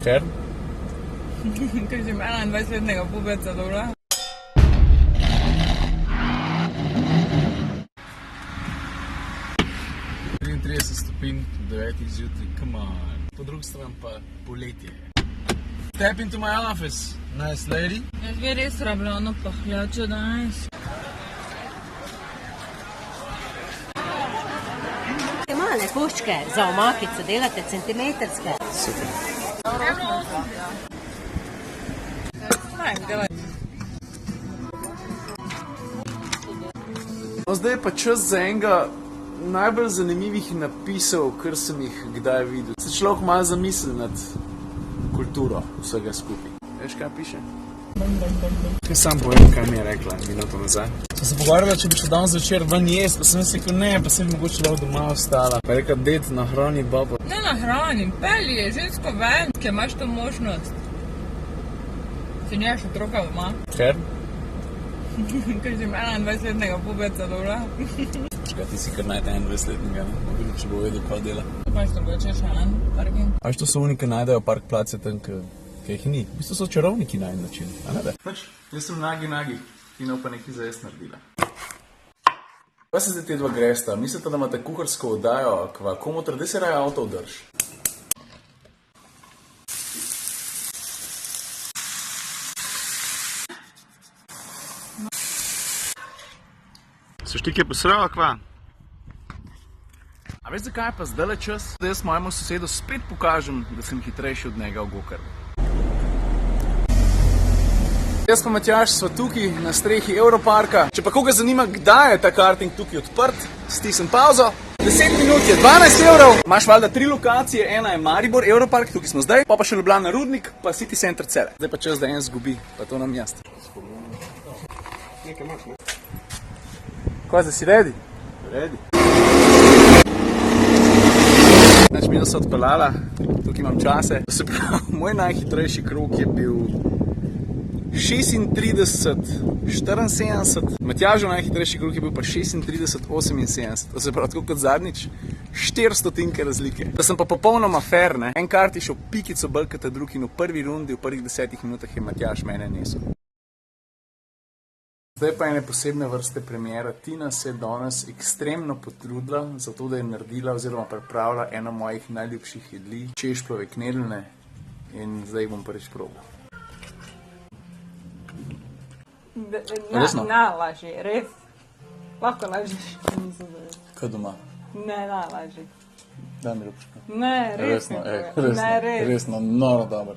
Ker? Ker že ima 21-letnega puberca, dobro? Stopinj, 9 zjutraj, come on. Po drugi strani pa poletje. Step into my office, nice lady. Jaz bi res rabila ono pahljačo danes. Male koščke za omakico delate centimetrske. Super. No, zdaj je pa čas za enega najbolj zanimivih napisov, kar sem jih kdaj videl. Se človek malo zamisli nad kulturo vsega skupaj. Veš, kaj piše? Kaj sam povem, kaj mi je rekla minuto nazaj. Smo se pogovarjali, če bi šel danes zvečer ven jesti, pa sem jaz rekel ne, pa sem mogoče lahko doma ostala. Pa je rekel, ded, nahrani babo. Ne nahranim, pelji je žensko ven, ker imaš to možnost. Si nimaš otroka doma? Ker? Ker že ima 21-letnega puberca, dobro? Čakaj, ti si kar najte 21-letnega, ne? Mogoče, če bo vedel, kaj dela. Pa što boče še en parking? A veš, to so oni, ki najdejo park place tam, ki jih ni. V bistvu so čarovniki na en način, a ne da? Pač, jaz sem nagi, Tina pa nekaj za jaz naredila. Kaj se zdaj te dva gresta? Mislite, da imate kuharsko oddajo, kva komotor, da se raje avto vdrž? Se štike posrava, kva? A veš, zakaj je pa zdajle čas, da jaz mojemu sosedu spet pokažem, da sem hitrejši od njega v gokarju? Jaz pa Matjaž sva tukaj na strehi Europarka. Če pa koga zanima, kdaj je ta karting tukaj odprt, stisnem pauzo. 10 minut je 12 evrov. Imaš valjda 3 lokacije, ena je Maribor, Europark, tukaj smo zdaj, pa še Ljubljana Rudnik, pa City Center Celje. Zdaj pa čas, da en zgubi, pa to nam jaz. Nekaj imaš, ne? Kaj, zdaj si ready? Ready. Znači, mi so odpeljala, tukaj imam čase. Se pravi, moj najhitrejši krog je bil 36-74. Matjažev najhitrejši krog je bil pa 36-78. To se pravi, tako kot zadnjič, 400 razlike. Da sem pa popolnoma fair, ne? En kart je šel pikico bolj kot drug in v prvi rundi, v prvih 10 minutah je Matjaž mene nesel. Zdaj pa ene posebne vrste premiera. Tina se je danes ekstremno potrudila za to, da je naredila oziroma pripravila eno mojih najljubših jedli, češplove knedeljne, in zdaj bom prvič probal. Na, laži, res. Lahko lažiš. Kaj doma? Ne, laži. Daj mi ljubško. Ne, res ne. Resno, noro dober.